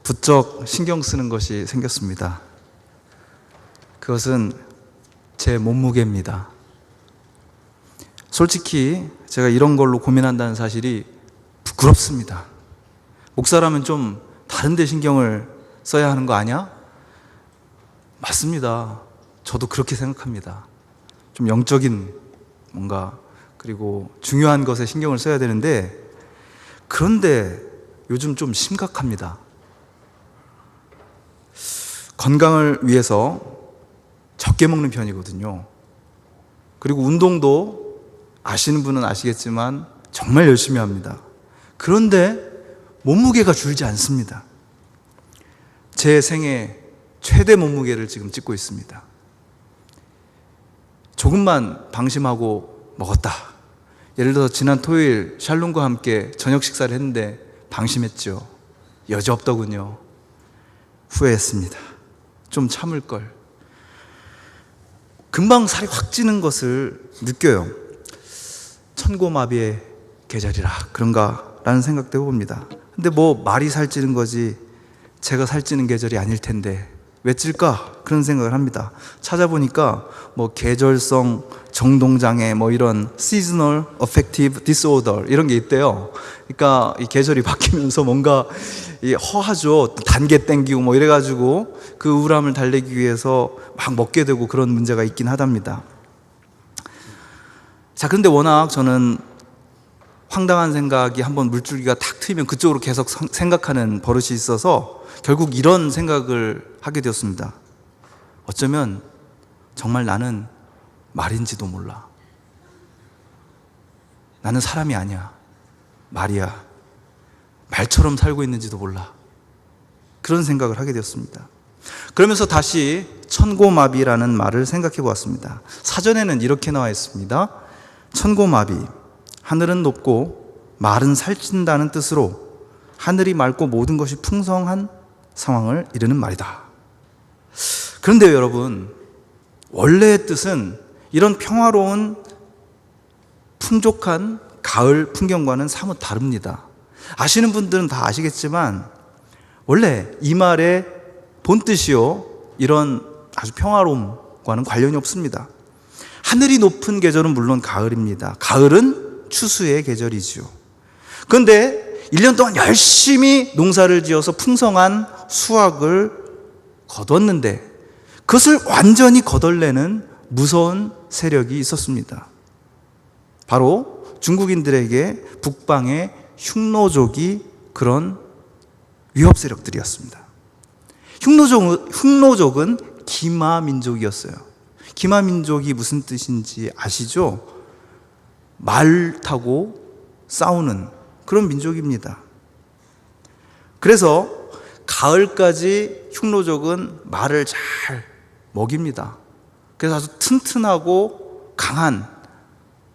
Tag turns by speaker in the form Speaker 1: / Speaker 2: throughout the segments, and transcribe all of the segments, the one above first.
Speaker 1: 부쩍 신경 쓰는 것이 생겼습니다. 그것은 제 몸무게입니다. 솔직히 제가 이런 걸로 고민한다는 사실이 부끄럽습니다. 목사라면 좀 다른 데 신경을 써야 하는 거 아니야? 맞습니다. 저도 그렇게 생각합니다. 좀 영적인 뭔가 그리고 중요한 것에 신경을 써야 되는데, 그런데 요즘 좀 심각합니다. 건강을 위해서 적게 먹는 편이거든요. 그리고 운동도 아시는 분은 아시겠지만 정말 열심히 합니다. 그런데 몸무게가 줄지 않습니다. 제 생애 최대 몸무게를 지금 찍고 있습니다. 조금만 방심하고 먹었다. 예를 들어서 지난 토요일 샬롬과 함께 저녁 식사를 했는데 방심했죠. 여지없더군요. 후회했습니다. 좀 참을 걸. 금방 살이 확 찌는 것을 느껴요. 천고마비의 계절이라 그런가 라는 생각도 해봅니다. 근데 뭐 말이 살찌는 거지 제가 살찌는 계절이 아닐 텐데 왜 찔까? 그런 생각을 합니다. 찾아보니까 뭐 계절성 정동장애 뭐 이런 seasonal affective disorder 이런 게 있대요. 그러니까 이 계절이 바뀌면서 뭔가 허하죠. 단계 땡기고 뭐 이래가지고 그 우울함을 달래기 위해서 막 먹게 되고 그런 문제가 있긴 하답니다. 자, 근데 워낙 저는 황당한 생각이 한번 물줄기가 탁 트이면 그쪽으로 계속 생각하는 버릇이 있어서 결국 이런 생각을 하게 되었습니다. 어쩌면 정말 나는 말인지도 몰라. 나는 사람이 아니야. 말이야. 말처럼 살고 있는지도 몰라. 그런 생각을 하게 되었습니다. 그러면서 다시 천고마비라는 말을 생각해 보았습니다. 사전에는 이렇게 나와 있습니다. 천고마비, 하늘은 높고 말은 살찐다는 뜻으로 하늘이 맑고 모든 것이 풍성한 상황을 이르는 말이다. 그런데요, 여러분, 원래의 뜻은 이런 평화로운 풍족한 가을 풍경과는 사뭇 다릅니다. 아시는 분들은 다 아시겠지만 원래 이 말의 본뜻이요, 이런 아주 평화로움과는 관련이 없습니다. 하늘이 높은 계절은 물론 가을입니다. 가을은 추수의 계절이지요. 그런데 1년 동안 열심히 농사를 지어서 풍성한 수확을 거뒀는데 그것을 완전히 거덜내는 무서운 세력이 있었습니다. 바로 중국인들에게 북방의 흉노족이 그런 위협 세력들이었습니다. 흉노족은 기마민족이었어요. 기마민족이 무슨 뜻인지 아시죠? 말 타고 싸우는 그런 민족입니다. 그래서 가을까지 흉노족은 말을 잘 먹입니다. 그래서 아주 튼튼하고 강한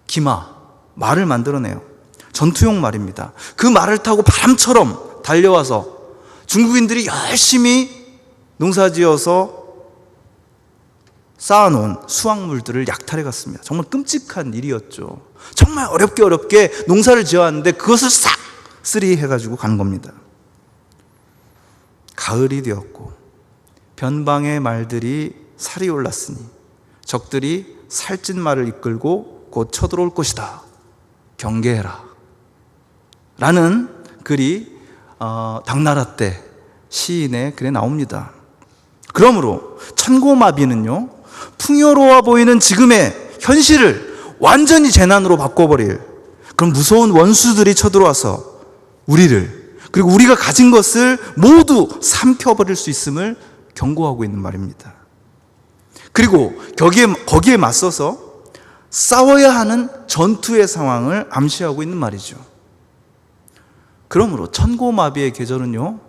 Speaker 1: 기마, 말을 만들어내요. 전투용 말입니다. 그 말을 타고 바람처럼 달려와서 중국인들이 열심히 농사지어서 쌓아놓은 수확물들을 약탈해 갔습니다. 정말 끔찍한 일이었죠. 정말 어렵게 농사를 지어왔는데 그것을 싹 쓰리 해가지고 간 겁니다. 가을이 되었고 변방의 말들이 살이 올랐으니 적들이 살찐 말을 이끌고 곧 쳐들어올 것이다. 경계해라. 라는 글이 당나라 때 시인의 글에 나옵니다. 그러므로 천고마비는요, 풍요로워 보이는 지금의 현실을 완전히 재난으로 바꿔버릴 그런 무서운 원수들이 쳐들어와서 우리를, 그리고 우리가 가진 것을 모두 삼켜버릴 수 있음을 경고하고 있는 말입니다. 그리고 거기에 맞서서 싸워야 하는 전투의 상황을 암시하고 있는 말이죠. 그러므로 천고마비의 계절은요,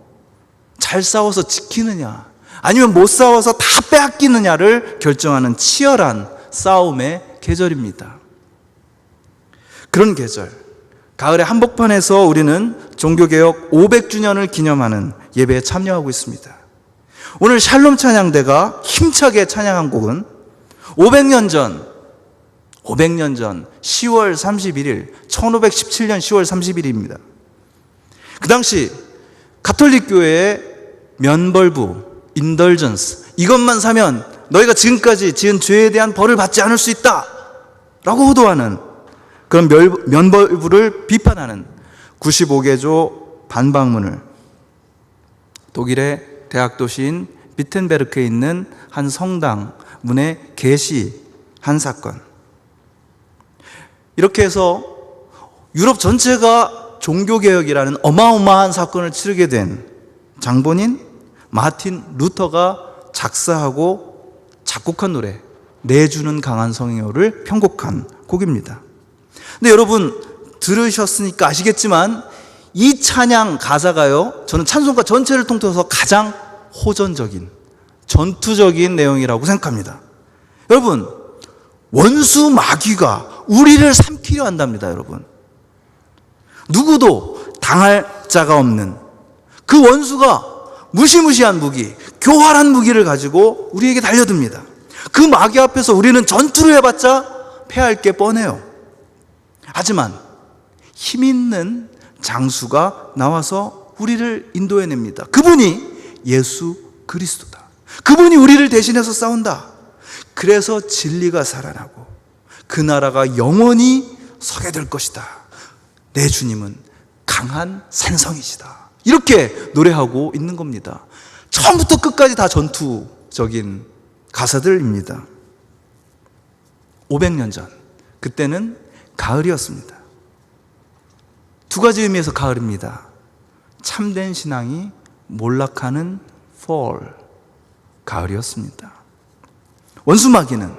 Speaker 1: 잘 싸워서 지키느냐 아니면 못 싸워서 다 빼앗기느냐를 결정하는 치열한 싸움의 계절입니다. 그런 계절, 가을의 한복판에서 우리는 종교개혁 500주년을 기념하는 예배에 참여하고 있습니다. 오늘 샬롬 찬양대가 힘차게 찬양한 곡은 500년 전 10월 31일 1517년 10월 31일입니다. 그 당시 가톨릭 교회의 면벌부, indulgence, 이것만 사면 너희가 지금까지 지은 죄에 대한 벌을 받지 않을 수 있다 라고 호도하는 그런 면벌부를 비판하는 95개조 반박문을 독일의 대학 도시인 비텐베르크에 있는 한 성당 문에 게시한 사건. 이렇게 해서 유럽 전체가 종교개혁이라는 어마어마한 사건을 치르게 된 장본인 마틴 루터가 작사하고 작곡한 노래, 내주는 강한 성령을 편곡한 곡입니다. 근데 여러분 들으셨으니까 아시겠지만 이 찬양 가사가요, 저는 찬송가 전체를 통틀어서 가장 호전적인, 전투적인 내용이라고 생각합니다. 여러분, 원수 마귀가 우리를 삼키려 한답니다, 여러분. 누구도 당할 자가 없는 그 원수가 무시무시한 무기, 교활한 무기를 가지고 우리에게 달려듭니다. 그 마귀 앞에서 우리는 전투를 해봤자 패할 게 뻔해요. 하지만 힘 있는 장수가 나와서 우리를 인도해냅니다. 그분이 예수 그리스도다. 그분이 우리를 대신해서 싸운다. 그래서 진리가 살아나고 그 나라가 영원히 서게 될 것이다. 내 주님은 강한 산성이시다. 이렇게 노래하고 있는 겁니다. 처음부터 끝까지 다 전투적인 가사들입니다. 500년 전, 그때는 가을이었습니다. 두 가지 의미에서 가을입니다. 참된 신앙이 몰락하는 fall, 가을이었습니다. 원수마귀는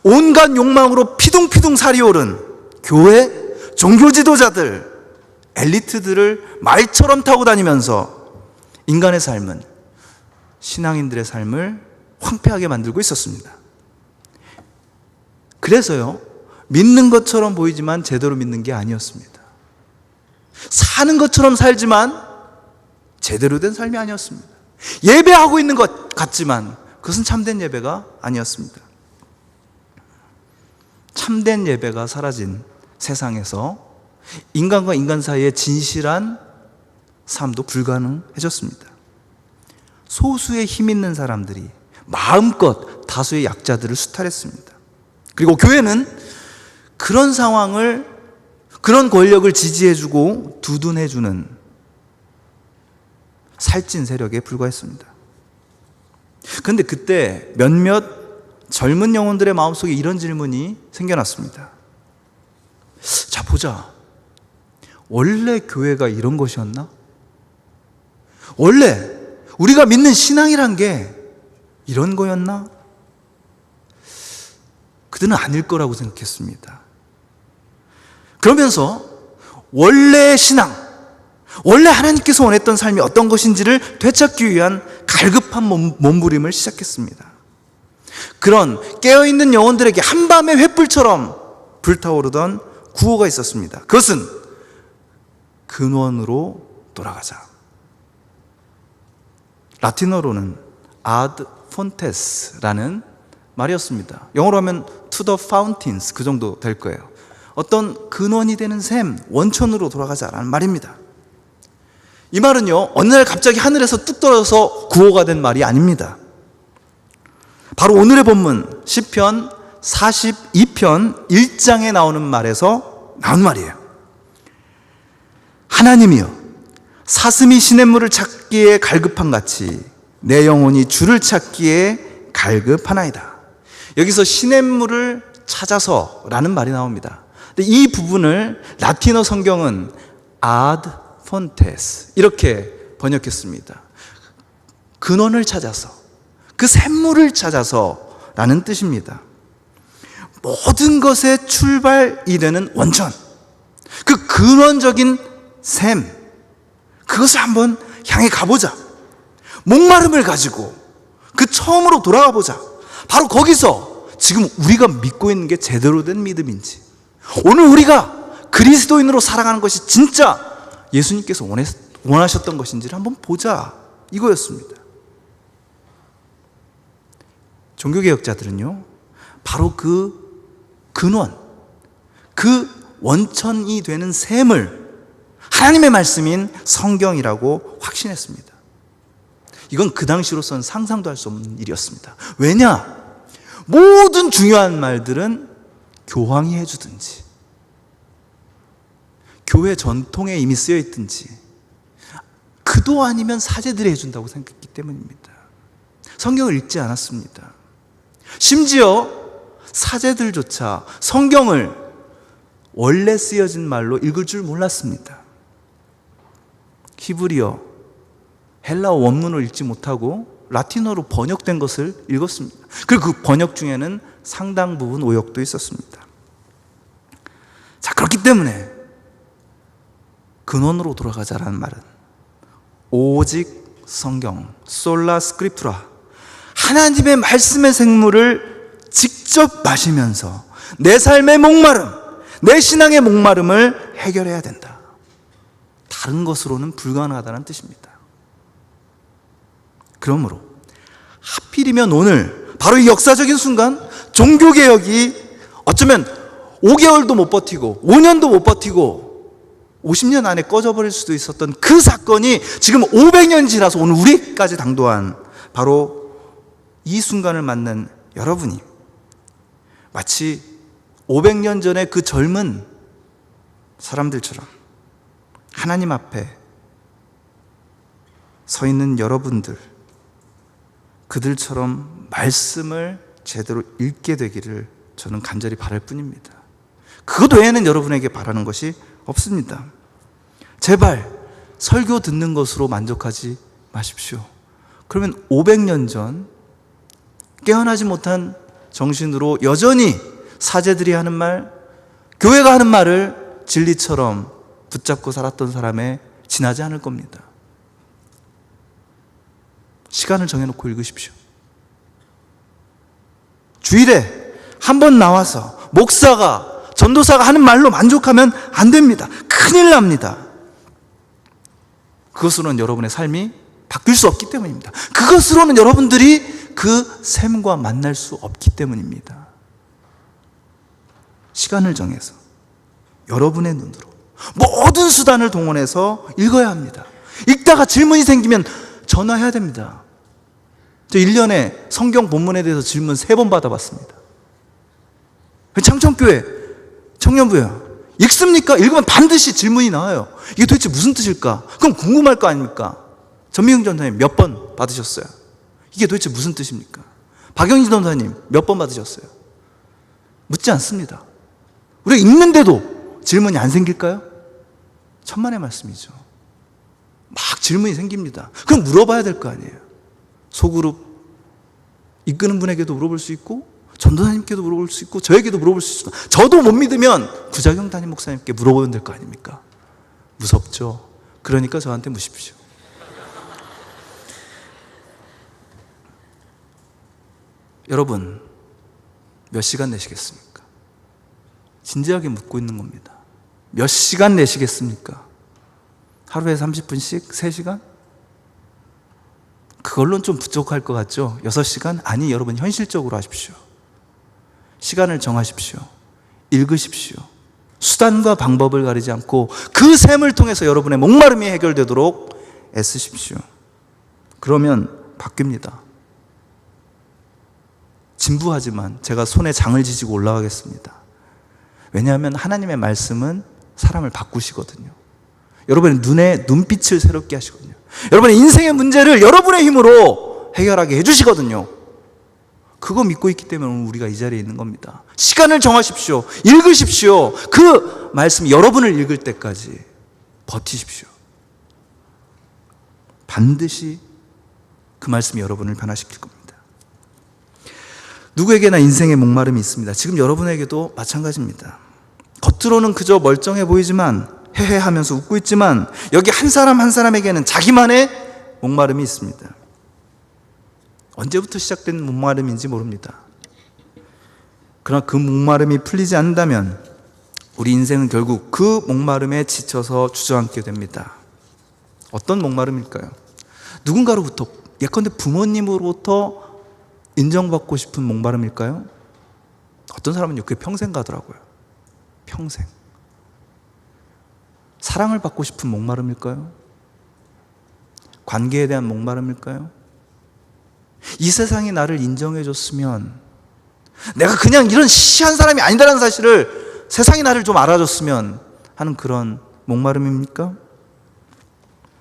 Speaker 1: 온갖 욕망으로 피둥피둥 살이 오른 교회, 종교 지도자들, 엘리트들을 말처럼 타고 다니면서 인간의 삶은, 신앙인들의 삶을 황폐하게 만들고 있었습니다. 그래서요, 믿는 것처럼 보이지만 제대로 믿는 게 아니었습니다. 사는 것처럼 살지만 제대로 된 삶이 아니었습니다. 예배하고 있는 것 같지만 그것은 참된 예배가 아니었습니다. 참된 예배가 사라진 세상에서 인간과 인간 사이의 진실한 삶도 불가능해졌습니다. 소수의 힘 있는 사람들이 마음껏 다수의 약자들을 수탈했습니다. 그리고 교회는 그런 상황을, 그런 권력을 지지해주고 두둔해주는 살찐 세력에 불과했습니다. 그런데 그때 몇몇 젊은 영혼들의 마음속에 이런 질문이 생겨났습니다. 자, 보자. 원래 교회가 이런 것이었나? 원래 우리가 믿는 신앙이란 게 이런 거였나? 그들은 아닐 거라고 생각했습니다. 그러면서 원래의 신앙, 원래 하나님께서 원했던 삶이 어떤 것인지를 되찾기 위한 갈급한 몸부림을 시작했습니다. 그런 깨어있는 영혼들에게 한밤의 횃불처럼 불타오르던 구호가 있었습니다. 그것은 근원으로 돌아가자. 라틴어로는 ad fontes라는 말이었습니다. 영어로 하면 to the fountains, 그 정도 될 거예요. 어떤 근원이 되는 샘, 원천으로 돌아가자라는 말입니다. 이 말은요, 어느 날 갑자기 하늘에서 뚝 떨어져서 구호가 된 말이 아닙니다. 바로 오늘의 본문 시편 42편 1장에 나오는 말에서 나온 말이에요. 하나님이여, 사슴이 시냇물을 찾기에 갈급한 같이 내 영혼이 주를 찾기에 갈급하나이다. 여기서 시냇물을 찾아서라는 말이 나옵니다. 근데 이 부분을 라틴어 성경은 ad fontes 이렇게 번역했습니다. 근원을 찾아서, 그 샘물을 찾아서라는 뜻입니다. 모든 것의 출발이 되는 원천, 그 근원적인 샘, 그것을 한번 향해 가보자. 목마름을 가지고 그 처음으로 돌아가 보자. 바로 거기서 지금 우리가 믿고 있는 게 제대로 된 믿음인지, 오늘 우리가 그리스도인으로 살아가는 것이 진짜 예수님께서 원하셨던 것인지를 한번 보자, 이거였습니다. 종교개혁자들은요, 바로 그 근원, 그 원천이 되는 샘을 하나님의 말씀인 성경이라고 확신했습니다. 이건 그 당시로서는 상상도 할 수 없는 일이었습니다. 왜냐? 모든 중요한 말들은 교황이 해주든지 교회 전통에 이미 쓰여 있든지 그도 아니면 사제들이 해준다고 생각했기 때문입니다. 성경을 읽지 않았습니다. 심지어 사제들조차 성경을 원래 쓰여진 말로 읽을 줄 몰랐습니다. 히브리어, 헬라어 원문을 읽지 못하고 라틴어로 번역된 것을 읽었습니다. 그리고 그 번역 중에는 상당 부분 오역도 있었습니다. 자, 그렇기 때문에 근원으로 돌아가자라는 말은 오직 성경, 솔라 스크립투라, 하나님의 말씀의 생물을 직접 마시면서 내 삶의 목마름, 내 신앙의 목마름을 해결해야 된다. 다른 것으로는 불가능하다는 뜻입니다. 그러므로 하필이면 오늘 바로 이 역사적인 순간 종교개혁이 어쩌면 5개월도 못 버티고 5년도 못 버티고 50년 안에 꺼져버릴 수도 있었던 그 사건이 지금 500년 지나서 오늘 우리까지 당도한 바로 이 순간을 맞는 여러분이 마치 500년 전에 그 젊은 사람들처럼 하나님 앞에 서 있는 여러분들, 그들처럼 말씀을 제대로 읽게 되기를 저는 간절히 바랄 뿐입니다. 그것 외에는 여러분에게 바라는 것이 없습니다. 제발 설교 듣는 것으로 만족하지 마십시오. 그러면 500년 전 깨어나지 못한 정신으로 여전히 사제들이 하는 말, 교회가 하는 말을 진리처럼 붙잡고 살았던 사람에 지나지 않을 겁니다. 시간을 정해놓고 읽으십시오. 주일에 한 번 나와서 목사가, 전도사가 하는 말로 만족하면 안 됩니다. 큰일 납니다. 그것으로는 여러분의 삶이 바뀔 수 없기 때문입니다. 그것으로는 여러분들이 그 샘과 만날 수 없기 때문입니다. 시간을 정해서 여러분의 눈으로 모든 수단을 동원해서 읽어야 합니다. 읽다가 질문이 생기면 전화해야 됩니다. 저 1년에 성경 본문에 대해서 질문 3번 받아봤습니다. 창천교회 청년부요. 읽습니까? 읽으면 반드시 질문이 나와요. 이게 도대체 무슨 뜻일까? 그럼 궁금할 거 아닙니까? 전미경 전사님 몇 번 받으셨어요? 이게 도대체 무슨 뜻입니까? 박영진 전사님 몇 번 받으셨어요? 묻지 않습니다. 우리가 읽는데도 질문이 안 생길까요? 천만의 말씀이죠. 막 질문이 생깁니다. 그럼 물어봐야 될 거 아니에요. 소그룹 이끄는 분에게도 물어볼 수 있고 전도사님께도 물어볼 수 있고 저에게도 물어볼 수 있고, 저도 못 믿으면 구자경 담임 목사님께 물어보면 될 거 아닙니까? 무섭죠. 그러니까 저한테 묻십시오. 여러분 몇 시간 내시겠습니까? 진지하게 묻고 있는 겁니다. 몇 시간 내시겠습니까? 하루에 30분씩? 3시간? 그걸로는 좀 부족할 것 같죠? 6시간? 아니, 여러분 현실적으로 하십시오. 시간을 정하십시오. 읽으십시오. 수단과 방법을 가리지 않고 그 셈을 통해서 여러분의 목마름이 해결되도록 애쓰십시오. 그러면 바뀝니다. 진부하지만 제가 손에 장을 지지고 올라가겠습니다. 왜냐하면 하나님의 말씀은 사람을 바꾸시거든요. 여러분의 눈에 눈빛을 새롭게 하시거든요. 여러분의 인생의 문제를 여러분의 힘으로 해결하게 해주시거든요. 그거 믿고 있기 때문에 우리가 이 자리에 있는 겁니다. 시간을 정하십시오. 읽으십시오. 그 말씀 여러분을 읽을 때까지 버티십시오. 반드시 그 말씀이 여러분을 변화시킬 겁니다. 누구에게나 인생의 목마름이 있습니다. 지금 여러분에게도 마찬가지입니다. 겉으로는 그저 멀쩡해 보이지만 헤헤 하면서 웃고 있지만 여기 한 사람 한 사람에게는 자기만의 목마름이 있습니다. 언제부터 시작된 목마름인지 모릅니다. 그러나 그 목마름이 풀리지 않는다면 우리 인생은 결국 그 목마름에 지쳐서 주저앉게 됩니다. 어떤 목마름일까요? 누군가로부터, 예컨대 부모님으로부터 인정받고 싶은 목마름일까요? 어떤 사람은요, 그게 평생 가더라고요. 평생. 사랑을 받고 싶은 목마름일까요? 관계에 대한 목마름일까요? 이 세상이 나를 인정해줬으면, 내가 그냥 이런 시시한 사람이 아니다라는 사실을 세상이 나를 좀 알아줬으면 하는 그런 목마름입니까?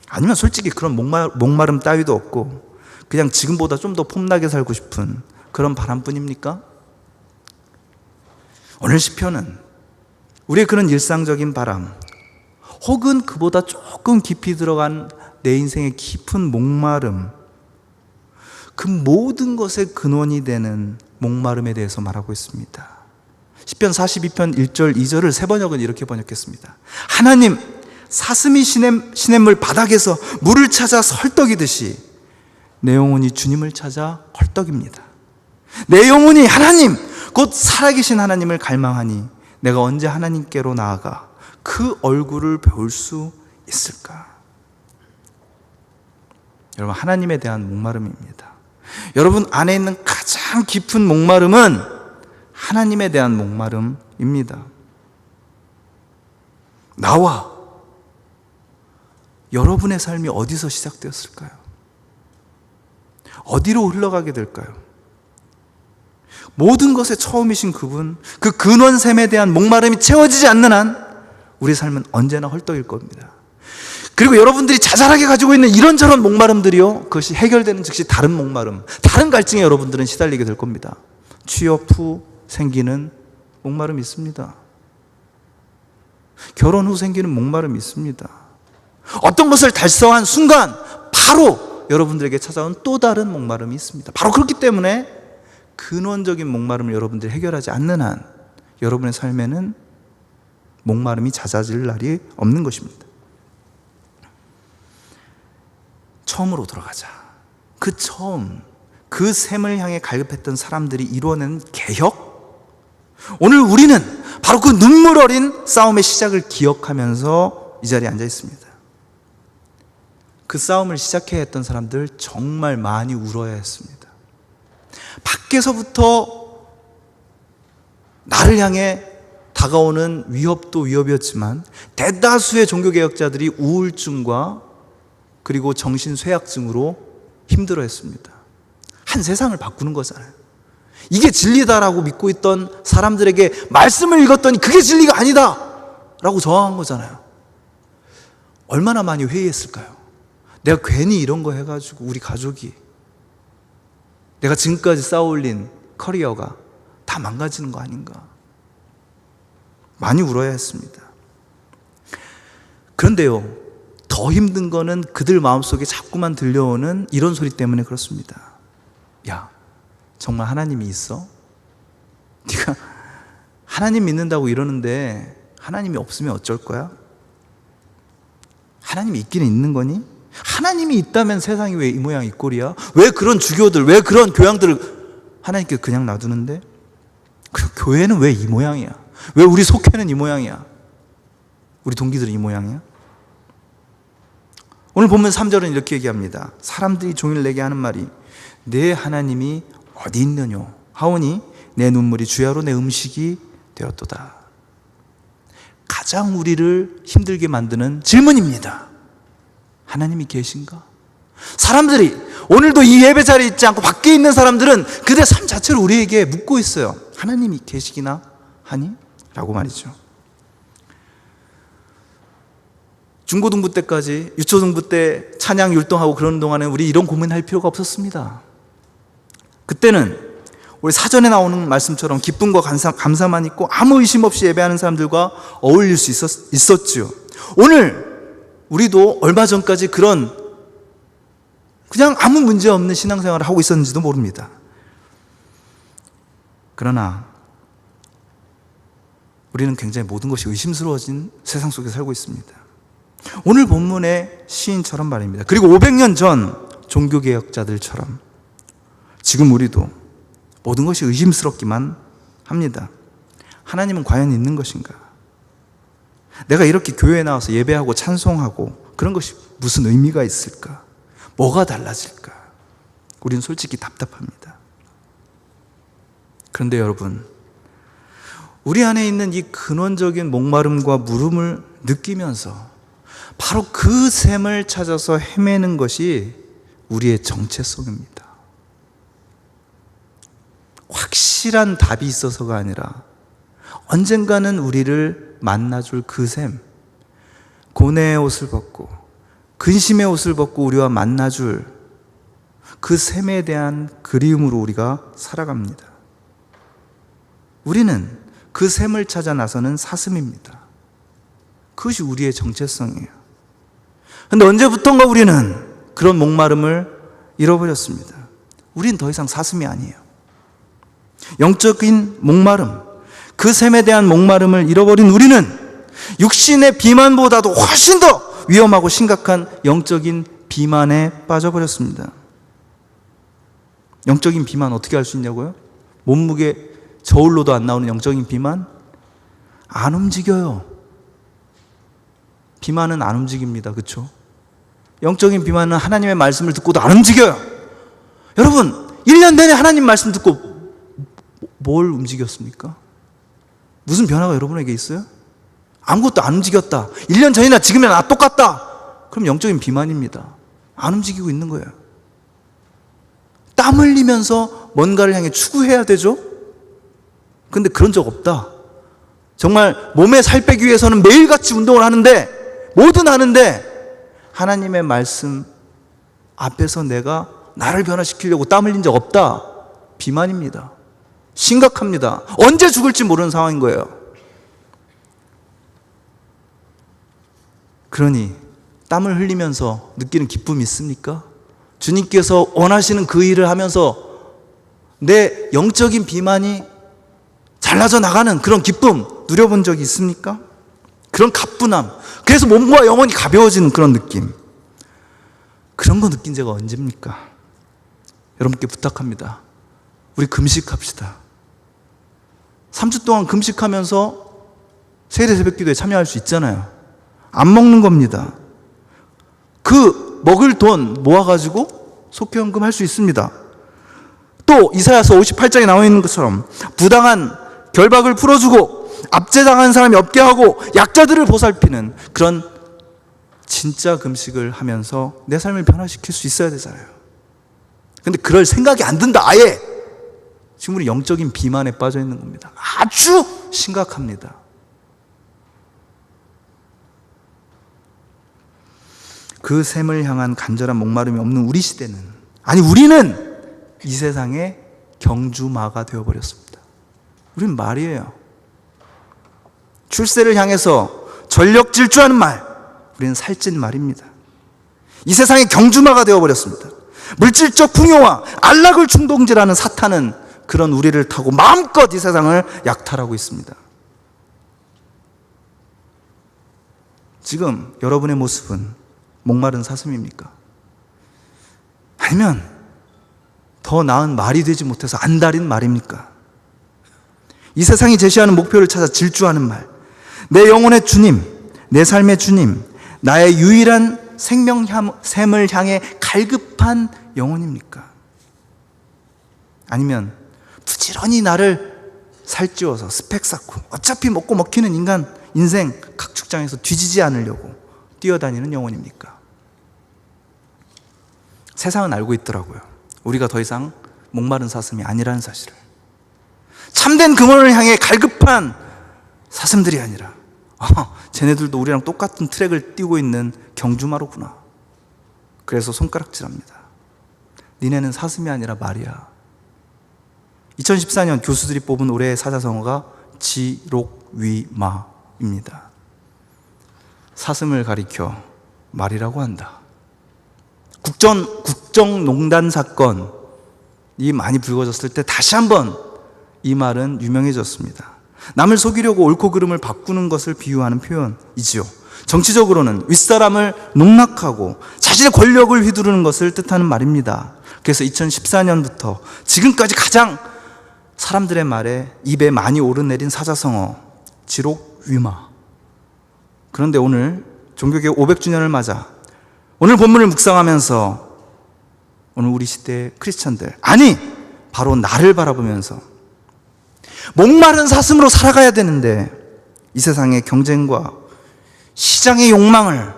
Speaker 1: 아니면 솔직히 그런 목마름 따위도 없고 그냥 지금보다 좀 더 폼나게 살고 싶은 그런 바람뿐입니까? 오늘 시편은 우리의 그런 일상적인 바람, 혹은 그보다 조금 깊이 들어간 내 인생의 깊은 목마름, 그 모든 것의 근원이 되는 목마름에 대해서 말하고 있습니다. 시편 42편 1절 2절을 세 번역은 이렇게 번역했습니다. 하나님, 사슴이 시냇물 바닥에서 물을 찾아 설떡이듯이 내 영혼이 주님을 찾아 헐떡입니다. 내 영혼이 하나님, 곧 살아계신 하나님을 갈망하니 내가 언제 하나님께로 나아가 그 얼굴을 배울 수 있을까? 여러분, 하나님에 대한 목마름입니다. 여러분 안에 있는 가장 깊은 목마름은 하나님에 대한 목마름입니다. 나와 여러분의 삶이 어디서 시작되었을까요? 어디로 흘러가게 될까요? 모든 것의 처음이신 그분, 그 근원샘에 대한 목마름이 채워지지 않는 한 우리 삶은 언제나 헐떡일 겁니다. 그리고 여러분들이 자잘하게 가지고 있는 이런저런 목마름들이요, 그것이 해결되는 즉시 다른 목마름, 다른 갈증에 여러분들은 시달리게 될 겁니다. 취업 후 생기는 목마름이 있습니다. 결혼 후 생기는 목마름이 있습니다. 어떤 것을 달성한 순간 바로 여러분들에게 찾아온 또 다른 목마름이 있습니다. 바로 그렇기 때문에 근원적인 목마름을 여러분들이 해결하지 않는 한 여러분의 삶에는 목마름이 잦아질 날이 없는 것입니다. 처음으로 돌아가자. 그 처음, 그 샘을 향해 갈급했던 사람들이 이루어낸 개혁? 오늘 우리는 바로 그 눈물 어린 싸움의 시작을 기억하면서 이 자리에 앉아 있습니다. 그 싸움을 시작해야 했던 사람들 정말 많이 울어야 했습니다. 밖에서부터 나를 향해 다가오는 위협도 위협이었지만 대다수의 종교개혁자들이 우울증과 그리고 정신쇠약증으로 힘들어했습니다. 한 세상을 바꾸는 거잖아요. 이게 진리다라고 믿고 있던 사람들에게 말씀을 읽었더니 그게 진리가 아니다 라고 저항한 거잖아요. 얼마나 많이 회의했을까요? 내가 괜히 이런 거 해가지고 우리 가족이, 내가 지금까지 쌓아올린 커리어가 다 망가지는 거 아닌가. 많이 울어야 했습니다. 그런데요, 더 힘든 거는 그들 마음속에 자꾸만 들려오는 이런 소리 때문에 그렇습니다. 야, 정말 하나님이 있어? 네가 하나님 믿는다고 이러는데 하나님이 없으면 어쩔 거야? 하나님이 있기는 있는 거니? 하나님이 있다면 세상이 왜 이 모양 이 꼴이야? 왜 그런 주교들, 왜 그런 교양들을 하나님께 그냥 놔두는데? 그 교회는 왜 이 모양이야? 왜 우리 속회는 이 모양이야? 우리 동기들은 이 모양이야? 오늘 본문 3절은 이렇게 얘기합니다. 사람들이 종일 내게 하는 말이 내 하나님이 어디 있느뇨 하오니 내 눈물이 주야로 내 음식이 되었도다. 가장 우리를 힘들게 만드는 질문입니다. 하나님이 계신가? 사람들이 오늘도 이 예배 자리에 있지 않고 밖에 있는 사람들은 그들의 삶 자체를 우리에게 묻고 있어요. 하나님이 계시기나 하니? 라고 말이죠. 중고등부 때까지, 유초등부 때 찬양 율동하고 그러는 동안에 우리 이런 고민할 필요가 없었습니다. 그때는 우리 사전에 나오는 말씀처럼 기쁨과 감사만 있고 아무 의심 없이 예배하는 사람들과 어울릴 수 있었죠. 오늘 우리도 얼마 전까지 그런 그냥 아무 문제 없는 신앙생활을 하고 있었는지도 모릅니다. 그러나 우리는 굉장히 모든 것이 의심스러워진 세상 속에 살고 있습니다. 오늘 본문의 시인처럼 말입니다. 그리고 500년 전 종교개혁자들처럼 지금 우리도 모든 것이 의심스럽기만 합니다. 하나님은 과연 있는 것인가? 내가 이렇게 교회에 나와서 예배하고 찬송하고 그런 것이 무슨 의미가 있을까? 뭐가 달라질까? 우리는 솔직히 답답합니다. 그런데 여러분, 우리 안에 있는 이 근원적인 목마름과 물음을 느끼면서 바로 그 샘을 찾아서 헤매는 것이 우리의 정체성입니다. 확실한 답이 있어서가 아니라 언젠가는 우리를 만나줄 그 셈, 고뇌의 옷을 벗고 근심의 옷을 벗고 우리와 만나줄 그 셈에 대한 그리움으로 우리가 살아갑니다. 우리는 그 셈을 찾아 나서는 사슴입니다. 그것이 우리의 정체성이에요. 그런데 언제부턴가 우리는 그런 목마름을 잃어버렸습니다. 우린 더 이상 사슴이 아니에요. 영적인 목마름, 그 셈에 대한 목마름을 잃어버린 우리는 육신의 비만보다도 훨씬 더 위험하고 심각한 영적인 비만에 빠져버렸습니다. 영적인 비만 어떻게 할 수 있냐고요? 몸무게 저울로도 안 나오는 영적인 비만? 안 움직여요. 비만은 안 움직입니다. 그렇죠? 영적인 비만은 하나님의 말씀을 듣고도 안 움직여요. 여러분, 1년 내내 하나님 말씀 듣고 뭘 움직였습니까? 무슨 변화가 여러분에게 있어요? 아무것도 안 움직였다. 1년 전이나 지금이나 똑같다. 그럼 영적인 비만입니다. 안 움직이고 있는 거예요. 땀 흘리면서 뭔가를 향해 추구해야 되죠? 근데 그런 적 없다. 정말 몸에 살 빼기 위해서는 매일같이 운동을 하는데, 뭐든 하는데 하나님의 말씀 앞에서 내가 나를 변화시키려고 땀 흘린 적 없다. 비만입니다. 심각합니다. 언제 죽을지 모르는 상황인 거예요. 그러니 땀을 흘리면서 느끼는 기쁨이 있습니까? 주님께서 원하시는 그 일을 하면서 내 영적인 비만이 잘라져 나가는 그런 기쁨 누려본 적이 있습니까? 그런 가뿐함, 그래서 몸과 영혼이 가벼워지는 그런 느낌, 그런 거 느낀 제가 언제입니까? 여러분께 부탁합니다. 우리 금식합시다. 3주 동안 금식하면서 세례 새벽기도에 참여할 수 있잖아요. 안 먹는 겁니다. 그 먹을 돈 모아가지고 속회연금 할 수 있습니다. 또 이사야서 58장에 나와 있는 것처럼 부당한 결박을 풀어주고 압제당한 사람이 없게 하고 약자들을 보살피는 그런 진짜 금식을 하면서 내 삶을 변화시킬 수 있어야 되잖아요. 근데 그럴 생각이 안 든다. 아예 지금 우리 영적인 비만에 빠져 있는 겁니다. 아주 심각합니다. 그 셈을 향한 간절한 목마름이 없는 우리 시대는, 아니 우리는 이 세상의 경주마가 되어버렸습니다. 우린 말이에요. 출세를 향해서 전력 질주하는 말, 우리는 살찐 말입니다. 이 세상의 경주마가 되어버렸습니다. 물질적 풍요와 안락을 충동질하는 사탄은 그런 우리를 타고 마음껏 이 세상을 약탈하고 있습니다. 지금 여러분의 모습은 목마른 사슴입니까? 아니면 더 나은 말이 되지 못해서 안달인 말입니까? 이 세상이 제시하는 목표를 찾아 질주하는 말, 내 영혼의 주님, 내 삶의 주님, 나의 유일한 생명샘을 향해 갈급한 영혼입니까? 아니면 부지런히 나를 살찌워서 스펙 쌓고 어차피 먹고 먹히는 인생 각축장에서 뒤지지 않으려고 뛰어다니는 영혼입니까? 세상은 알고 있더라고요. 우리가 더 이상 목마른 사슴이 아니라는 사실을. 참된 근원을 향해 갈급한 사슴들이 아니라 쟤네들도 우리랑 똑같은 트랙을 뛰고 있는 경주마로구나. 그래서 손가락질합니다. 니네는 사슴이 아니라 말이야. 2014년 교수들이 뽑은 올해의 사자성어가 지록위마입니다. 사슴을 가리켜 말이라고 한다. 국정농단 사건이 많이 불거졌을 때 다시 한번 이 말은 유명해졌습니다. 남을 속이려고 옳고 그름을 바꾸는 것을 비유하는 표현이지요. 정치적으로는 윗사람을 농락하고 자신의 권력을 휘두르는 것을 뜻하는 말입니다. 그래서 2014년부터 지금까지 가장 사람들의 말에 입에 많이 오르내린 사자성어, 지록위마. 그런데 오늘 종교개혁 500주년을 맞아 오늘 본문을 묵상하면서 오늘 우리 시대의 크리스찬들, 아니 바로 나를 바라보면서 목마른 사슴으로 살아가야 되는데 이 세상의 경쟁과 시장의 욕망을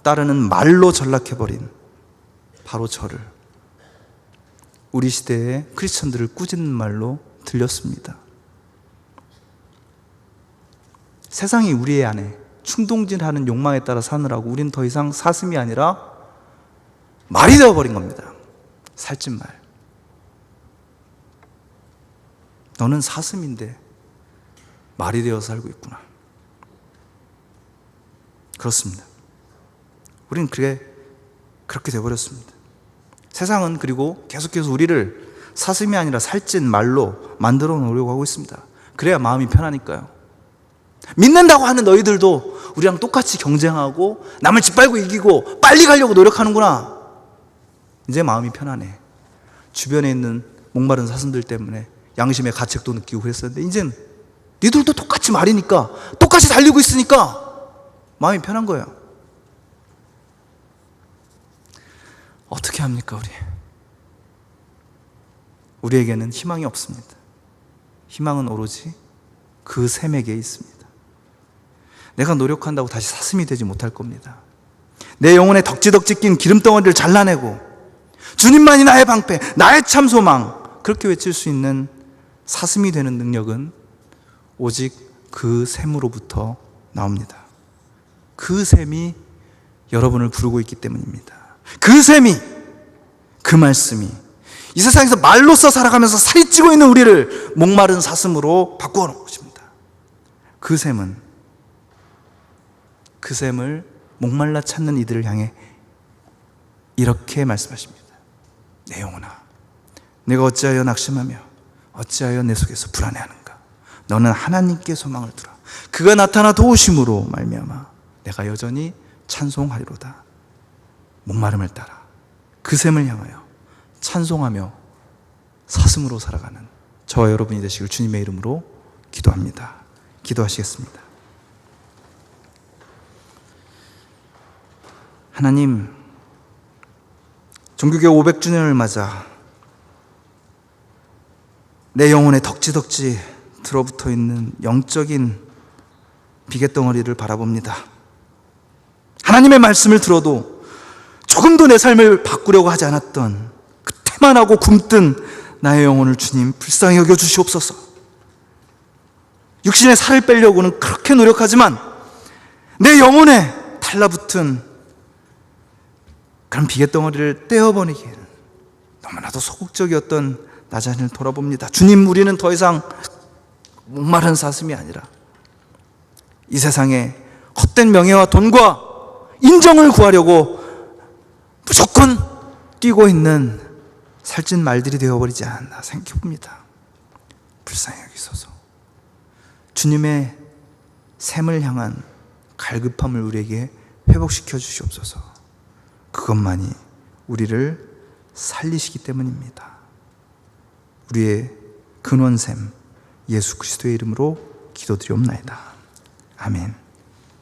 Speaker 1: 따르는 말로 전락해버린 바로 저를, 우리 시대의 크리스찬들을 꾸짖는 말로 들렸습니다. 세상이 우리 안에 충동질하는 욕망에 따라 사느라고 우리는 더 이상 사슴이 아니라 말이 되어버린 겁니다. 살찐 말. 너는 사슴인데 말이 되어 살고 있구나. 그렇습니다. 우리는 그렇게 되어버렸습니다. 세상은 그리고 계속해서 우리를 사슴이 아니라 살찐 말로 만들어 놓으려고 하고 있습니다. 그래야 마음이 편하니까요. 믿는다고 하는 너희들도 우리랑 똑같이 경쟁하고 남을 짓밟고 이기고 빨리 가려고 노력하는구나. 이제 마음이 편하네. 주변에 있는 목마른 사슴들 때문에 양심의 가책도 느끼고 그랬었는데 이제는 니들도 똑같이 말이니까 똑같이 달리고 있으니까 마음이 편한 거예요. 어떻게 합니까 우리? 우리에게는 희망이 없습니다. 희망은 오로지 그 샘에게 있습니다. 내가 노력한다고 다시 사슴이 되지 못할 겁니다. 내 영혼에 덕지덕지 낀 기름덩어리를 잘라내고 주님만이 나의 방패, 나의 참 소망, 그렇게 외칠 수 있는 사슴이 되는 능력은 오직 그 샘으로부터 나옵니다. 그 샘이 여러분을 부르고 있기 때문입니다. 그 샘이, 그 말씀이 이 세상에서 말로써 살아가면서 살이 찌고 있는 우리를 목마른 사슴으로 바꾸어 놓은 것입니다. 그 샘을 목말라 찾는 이들을 향해 이렇게 말씀하십니다. 내 영혼아, 내가 어찌하여 낙심하며 어찌하여 내 속에서 불안해하는가? 너는 하나님께 소망을 두라. 그가 나타나 도우심으로 말미암아 내가 여전히 찬송하리로다. 목마름을 따라 그 샘을 향하여 찬송하며 사슴으로 살아가는 저와 여러분이 되시길 주님의 이름으로 기도합니다. 기도하시겠습니다. 하나님, 종교개혁 500주년을 맞아 내 영혼에 덕지덕지 들어붙어 있는 영적인 비계덩어리를 바라봅니다. 하나님의 말씀을 들어도 조금도 내 삶을 바꾸려고 하지 않았던 그 태만하고 굼뜬 나의 영혼을 주님 불쌍히 여겨 주시옵소서. 육신의 살을 빼려고는 그렇게 노력하지만 내 영혼에 달라붙은 그런 비계덩어리를 떼어버리기에는 너무나도 소극적이었던 나 자신을 돌아봅니다. 주님, 우리는 더 이상 목마른 사슴이 아니라 이 세상에 헛된 명예와 돈과 인정을 구하려고 무조건 뛰고 있는 살찐 말들이 되어버리지 않았나 생각해봅니다. 불쌍히 여기소서. 주님의 샘을 향한 갈급함을 우리에게 회복시켜 주시옵소서. 그것만이 우리를 살리시기 때문입니다. 우리의 근원샘 예수 그리스도의 이름으로 기도드리옵나이다. 아멘.